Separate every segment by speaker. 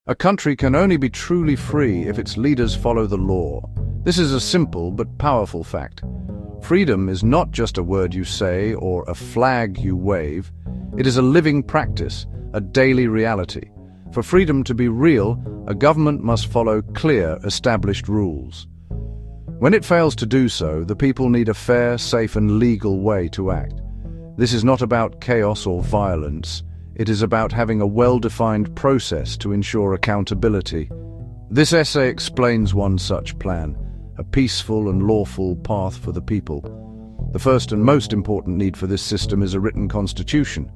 Speaker 1: A country can only be truly free if its leaders follow the law. This is a simple but powerful fact. Freedom is not just a word you say or a flag you wave. It is a living practice, a daily reality. For freedom to be real, a government must follow clear, established rules. When it fails to do so, the people need a fair, safe and legal way to act. This is not about chaos or violence. It is about having a well-defined process to ensure accountability. This essay explains one such plan, a peaceful and lawful path for the people. The first and most important need for this system is a written constitution.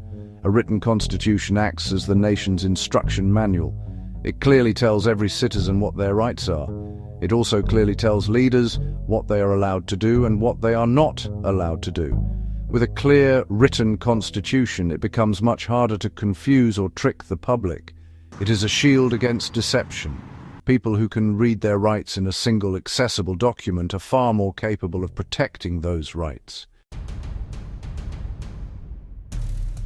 Speaker 1: A written constitution acts as the nation's instruction manual. It clearly tells every citizen what their rights are. It also clearly tells leaders what they are allowed to do and what they are not allowed to do. With a clear, written constitution, it becomes much harder to confuse or trick the public. It is a shield against deception. People who can read their rights in a single, accessible document are far more capable of protecting those rights.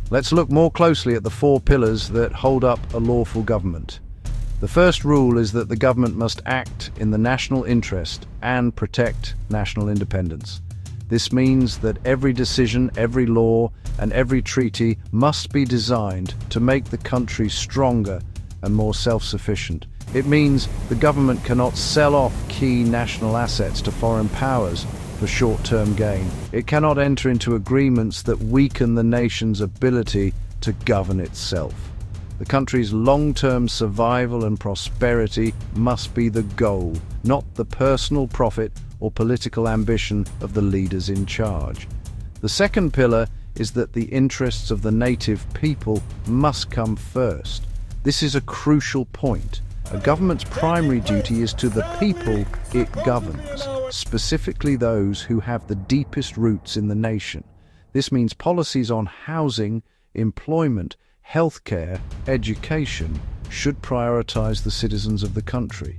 Speaker 1: Let's look more closely at the four pillars that hold up a lawful government. The first rule is that the government must act in the national interest and protect national independence. This means that every decision, every law, and every treaty must be designed to make the country stronger and more self-sufficient. It means the government cannot sell off key national assets to foreign powers for short-term gain. It cannot enter into agreements that weaken the nation's ability to govern itself. The country's long-term survival and prosperity must be the goal, not the personal profit or political ambition of the leaders in charge. The second pillar is that the interests of the native people must come first. This is a crucial point. A government's primary duty is to the people it governs, specifically those who have the deepest roots in the nation. This means policies on housing, employment, healthcare, education should prioritize the citizens of the country.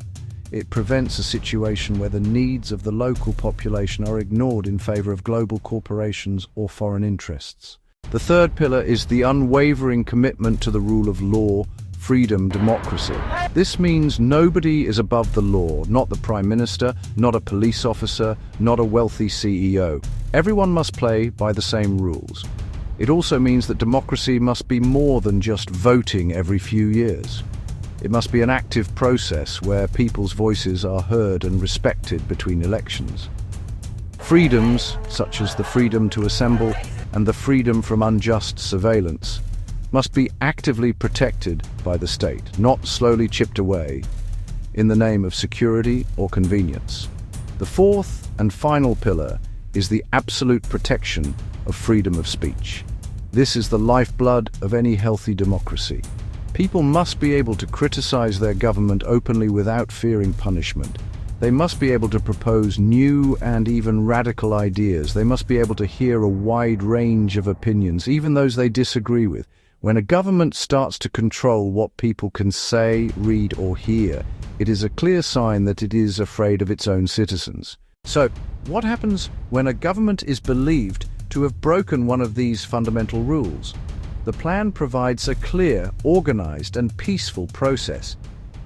Speaker 1: It prevents a situation where the needs of the local population are ignored in favor of global corporations or foreign interests. The third pillar is the unwavering commitment to the rule of law, freedom, democracy. This means nobody is above the law, not the Prime Minister, not a police officer, not a wealthy CEO. Everyone must play by the same rules. It also means that democracy must be more than just voting every few years. It must be an active process where people's voices are heard and respected between elections. Freedoms, such as the freedom to assemble and the freedom from unjust surveillance, must be actively protected by the state, not slowly chipped away in the name of security or convenience. The fourth and final pillar is the absolute protection of freedom of speech. This is the lifeblood of any healthy democracy. People must be able to criticize their government openly without fearing punishment. They must be able to propose new and even radical ideas. They must be able to hear a wide range of opinions, even those they disagree with. When a government starts to control what people can say, read, or hear, it is a clear sign that it is afraid of its own citizens. So, what happens when a government is believed to have broken one of these fundamental rules? The plan provides a clear, organized, and peaceful process.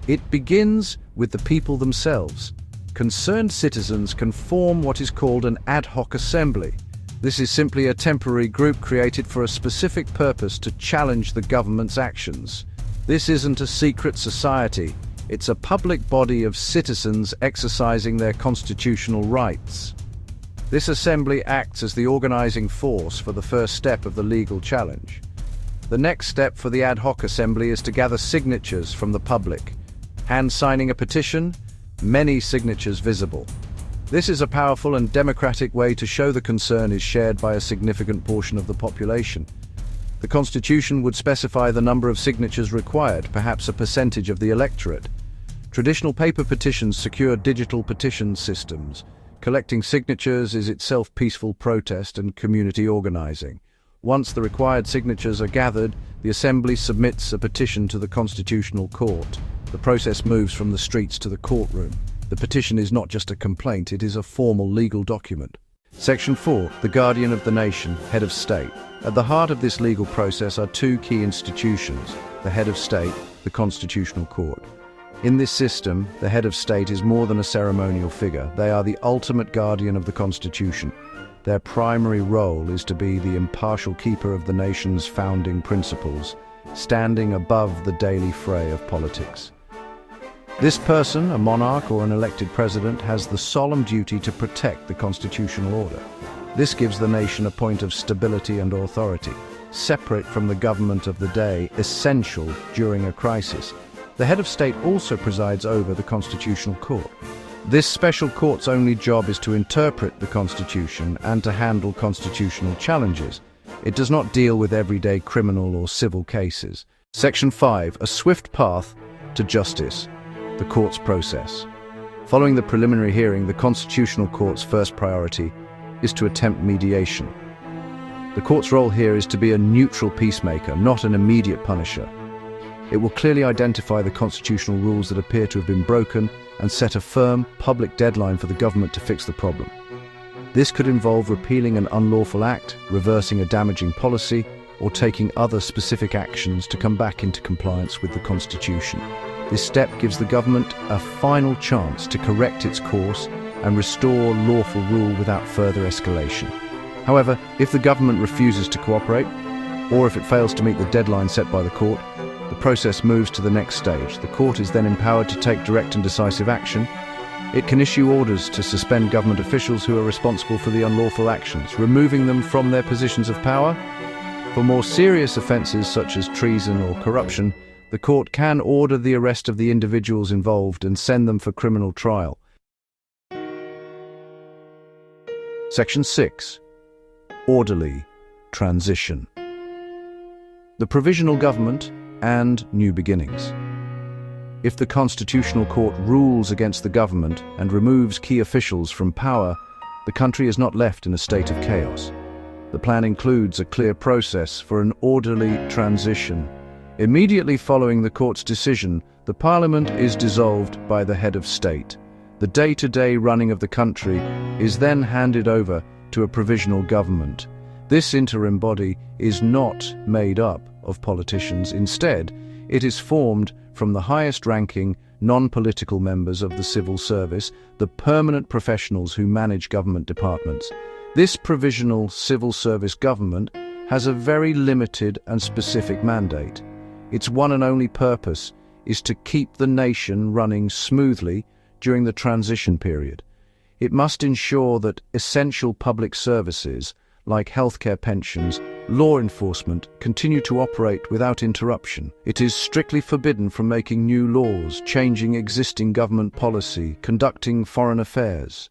Speaker 1: It begins with the people themselves. Concerned citizens can form what is called an ad hoc assembly. This is simply a temporary group created for a specific purpose to challenge the government's actions. This isn't a secret society. It's a public body of citizens exercising their constitutional rights. This assembly acts as the organizing force for the first step of the legal challenge. The next step for the ad hoc assembly is to gather signatures from the public. Hand signing a petition, many signatures visible. This is a powerful and democratic way to show the concern is shared by a significant portion of the population. The Constitution would specify the number of signatures required, perhaps a percentage of the electorate. Traditional paper petitions secure digital petition systems. Collecting signatures is itself peaceful protest and community organizing. Once the required signatures are gathered, the Assembly submits a petition to the Constitutional Court. The process moves from the streets to the courtroom. The petition is not just a complaint, it is a formal legal document. Section 4. The Guardian of the Nation, Head of State. At the heart of this legal process are two key institutions: the Head of State, the Constitutional Court. In this system, the Head of State is more than a ceremonial figure. They are the ultimate guardian of the Constitution. Their primary role is to be the impartial keeper of the nation's founding principles, standing above the daily fray of politics. This person, a monarch or an elected president, has the solemn duty to protect the constitutional order. This gives the nation a point of stability and authority, separate from the government of the day, essential during a crisis. The head of state also presides over the Constitutional Court. This special court's only job is to interpret the Constitution and to handle constitutional challenges. It does not deal with everyday criminal or civil cases. Section 5. A swift path to justice. The court's process. Following the preliminary hearing, the Constitutional Court's first priority is to attempt mediation. The court's role here is to be a neutral peacemaker, not an immediate punisher. It will clearly identify the constitutional rules that appear to have been broken and set a firm, public deadline for the government to fix the problem. This could involve repealing an unlawful act, reversing a damaging policy, or taking other specific actions to come back into compliance with the Constitution. This step gives the government a final chance to correct its course and restore lawful rule without further escalation. However, if the government refuses to cooperate, or if it fails to meet the deadline set by the court, the process moves to the next stage. The court is then empowered to take direct and decisive action. It can issue orders to suspend government officials who are responsible for the unlawful actions, removing them from their positions of power. For more serious offences such as treason or corruption, the court can order the arrest of the individuals involved and send them for criminal trial. Section 6. Orderly transition. The provisional government and new beginnings. If the Constitutional Court rules against the government and removes key officials from power, the country is not left in a state of chaos. The plan includes a clear process for an orderly transition. Immediately following the court's decision, the parliament is dissolved by the head of state. The day-to-day running of the country is then handed over to a provisional government. This interim body is not made up of politicians. Instead, it is formed from the highest-ranking, non-political members of the civil service, the permanent professionals who manage government departments. This provisional civil service government has a very limited and specific mandate. Its one and only purpose is to keep the nation running smoothly during the transition period. It must ensure that essential public services, like healthcare, pensions, law enforcement, continue to operate without interruption. It is strictly forbidden from making new laws, changing existing government policy, conducting foreign affairs.